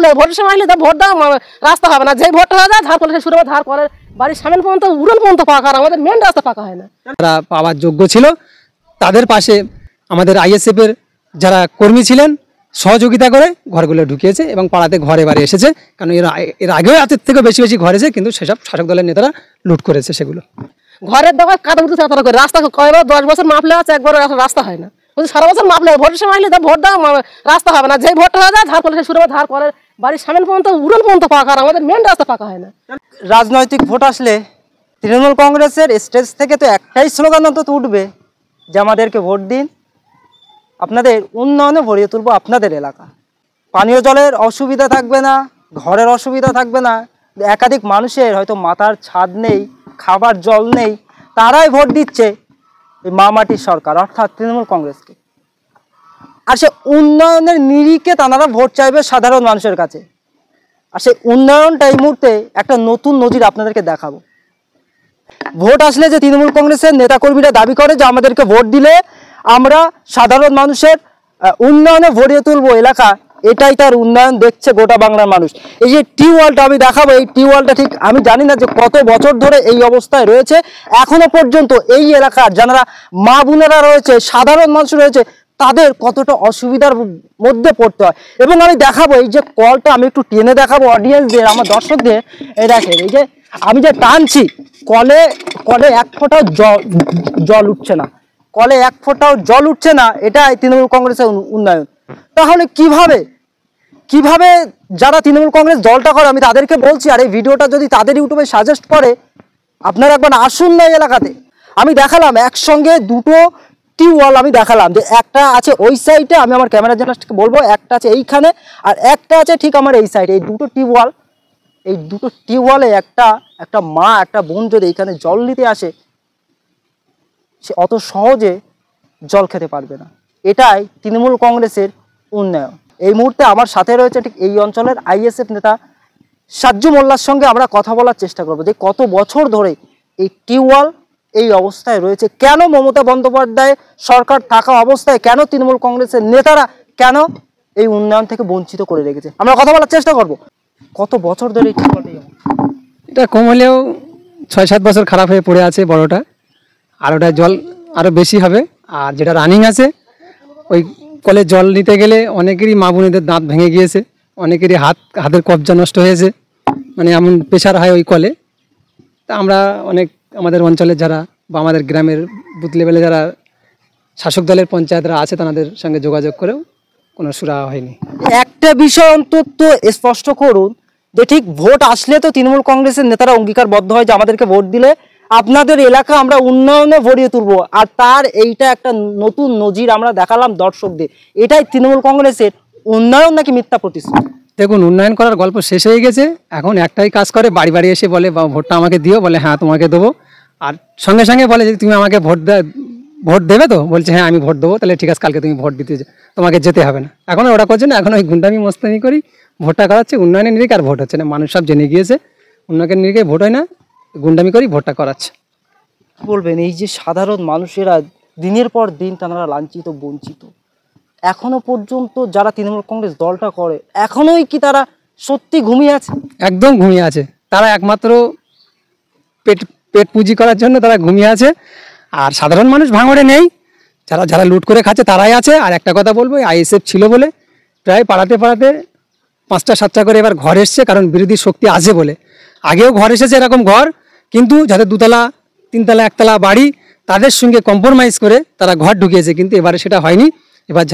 মাপলে ভোটের সময় আসলে ভোট দাও, রাস্তা হবে না। যে ভোটটা হয়ে যায় ধার করলে শুরু ধার করে বাড়ির সামনে পর্যন্ত উড়ন পর্যন্ত পাকা, আর আমাদের মেন রাস্তা পাকা হয় না। যারা পাওয়ার যোগ্য ছিল তাদের পাশে আমাদের আইএসএফ এর যারা কর্মী ছিলেন সহযোগিতা করে ঘরগুলো ঢুকিয়েছে এবং পাড়াতে ঘরে বাড়ি এসেছে, কারণ এর আগেও এত থেকে বেশি বেশি ঘর এসেছে, কিন্তু সেসব শাসক দলের নেতারা লুট করেছে সেগুলো। ঘরের দোকান কাটা উঠতে চাতারা করে রাস্তা কয়বার 10 বছর মাপলে আছে, একবার রাস্তা হয় না। সারা বছর মাপলে ভোটের সময় আসলে ভোট দাও, রাস্তা হবে না। যে ভোটটা হয়ে যায় ধার করলে শুরু ধার করে বাড়ির সামনে পর্যন্ত উড়ন পর্যন্ত পাকা, আর আমাদের মেন রাস্তা পাকা হয় না। রাজনৈতিক ভোট আসলে তৃণমূল কংগ্রেসের স্টেজ থেকে তো একটাই স্লোগান অন্তত উঠবে যে আমাদেরকে ভোট দিন, আপনাদের উন্নয়নে ভরিয়ে তুলবো আপনাদের এলাকা। পানীয় জলের অসুবিধা থাকবে না, ঘরের অসুবিধা থাকবে না। একাধিক মানুষের হয়তো মাথার ছাদ নেই, খাবার জল নেই, তারাই ভোট দিচ্ছে এই মামাটির সরকার অর্থাৎ তৃণমূল কংগ্রেসকে। আর সে উন্নয়নের নিরিখে তারা ভোট চাইবে সাধারণ মানুষের কাছে। আর সেই উন্নয়নটা এই মুহূর্তে একটা নতুন নজির আপনাদেরকে দেখাবো। ভোট আসলে যে তৃণমূল কংগ্রেসের নেতাকর্মীরা দাবি করে যে আমাদেরকে ভোট দিলে আমরা সাধারণ মানুষের উন্নয়নে ভরিয়ে তুলবো এলাকা, এটাই তার উন্নয়ন দেখছে গোটা বাংলার মানুষ। এই যে টিউবওয়েলটা আমি দেখাবো, এই টিউবওয়েলটা ঠিক আমি জানি না যে কত বছর ধরে এই অবস্থায় রয়েছে। এখনো পর্যন্ত এই এলাকার যারা মা বোনেরা রয়েছে, সাধারণ মানুষ রয়েছে, তাদের কতটা অসুবিধার মধ্যে পড়তে হয়। এবং আমি দেখাবো এই যে কলটা, আমি একটু টেনে দেখাবো অডিয়েন্সদের, আমার দর্শকদের। এই দেখেন, এই যে আমি যে টানছি কলে এক ফোঁটাও জল উঠছে না, কলে এক ফোঁটাও জল উঠছে না। এটাই তৃণমূল কংগ্রেসের উন্নয়ন। তাহলে কিভাবে যারা তৃণমূল কংগ্রেস দলটা করে, আমি তাদেরকে বলছি, আর এই ভিডিওটা যদি তাদের ইউটিউবে সাজেস্ট করে, আপনারা একবার আসুন না এই এলাকাতে। আমি দেখালাম একসঙ্গে দুটো টিউবওয়েল, আমি দেখালাম যে একটা আছে ওই সাইডে, আমি আমার ক্যামেরা জার্নালিস্টকে বলবো, একটা আছে এইখানে আর একটা আছে ঠিক আমার এই সাইডে। এই দুটো টিউবওয়েলে একটা মা একটা বোন যদি এইখানে জল নিতে আসে, সে অত সহজে জল খেতে পারবে না। এটাই তৃণমূল কংগ্রেসের উন্নয়ন। এই মুহূর্তে আমার সাথে রয়েছে ঠিক এই অঞ্চলের আইএসএফ নেতা সাজ্জু মোল্লার সঙ্গে আমরা কথা বলার চেষ্টা করব যে কত বছর ধরে এই টিউবওয়েল এই অবস্থায় রয়েছে, কেন মমতা বন্দ্যোপাধ্যায় সরকার থাকা অবস্থায় কেন তৃণমূল কংগ্রেসের নেতারা কেন এই উন্নয়ন থেকে বঞ্চিত করে রেখেছে। আমরা কথা বলার চেষ্টা করব কত বছর ধরে এই টিউবওয়েলটা। এটা কম হলেও 6-7 বছর খারাপ হয়ে পড়ে আছে বড়টা, আর ওটা জল আরও বেশি হবে। আর যেটা রানিং আছে ওই কলে জল নিতে গেলে অনেকেরই মা বোনেদের দাঁত ভেঙে গিয়েছে, অনেকেরই হাতের কবজা নষ্ট হয়েছে, মানে এমন প্রেশার হয় ওই কলে। তা আমরা আমাদের অঞ্চলের যারা বা আমাদের গ্রামের বুথ লেভেলে যারা শাসক দলের পঞ্চায়েতরা আছে তাদের সঙ্গে যোগাযোগ করেও কোনো সুরা হয়নি। একটা বিষয় অন্তত স্পষ্ট করুন যে ঠিক ভোট আসলে তো তৃণমূল কংগ্রেসের নেতারা অঙ্গীকারবদ্ধ হয় যে আমাদেরকে ভোট দিলে আপনাদের এলাকা আমরা উন্নয়নে ভরিয়ে তুলবো, আর তার এইটা একটা নতুন নজির আমরা দেখালাম দর্শকদের। এটাই তৃণমূল কংগ্রেসের উন্নয়ন নাকি মিথ্যা প্রতিশ্রুতি? দেখুন, উন্নয়ন করার গল্প শেষ হয়ে গেছে। এখন একটাই কাজ করে, বাড়ি বাড়ি এসে বলে ভোটটা আমাকে দিও, বলে হ্যাঁ তোমাকে দেবো। আর সঙ্গে সঙ্গে বলে যে তুমি আমাকে ভোট দেবে তো, বলছে হ্যাঁ আমি ভোট দেবো, তাহলে ঠিক আছে কালকে তুমি ভোট দিতে তোমাকে যেতে হবে না। এখন ওটা করছে না, এখন ওই গুন্ডামি মস্তানি করি ভোটটা করাচ্ছে। উন্নয়নের নিরিখে আর ভোট হচ্ছে না, মানুষ সব জেনে গিয়েছে উন্নয়নের নিরিখে ভোট হয় না, গুন্ডামি করি ভোটটা করাচ্ছে। বলবেন এই যে সাধারণ মানুষেরা দিনের পর দিন তারা লাঞ্ছিত বঞ্চিত, এখনো পর্যন্ত যারা তৃণমূল কংগ্রেস দলটা করে এখনোই কি তারা সত্যি ঘুমিয়ে আছে? একদম ঘুমিয়ে আছে। তারা একমাত্র পেট পুঁজি করার জন্য তারা ঘুমিয়ে আছে, আর সাধারণ মানুষ ভাঙড়ে নেই। যারা লুট করে খাচ্ছে তারাই আছে। আর একটা কথা বলবো, আইএসএফ ছিল বলে প্রায় পাড়াতে 5টা-7টা করে এবার ঘর এসছে, কারণ বিরোধী শক্তি আছে বলে। আগেও ঘর এসেছে এরকম ঘর, কিন্তু যাদের 2তলা 3তলা 1তলা বাড়ি তাদের সঙ্গে কম্প্রোমাইজ করে তারা ঘর ঢুকিয়েছে, কিন্তু এবারে সেটা হয়নি। এবার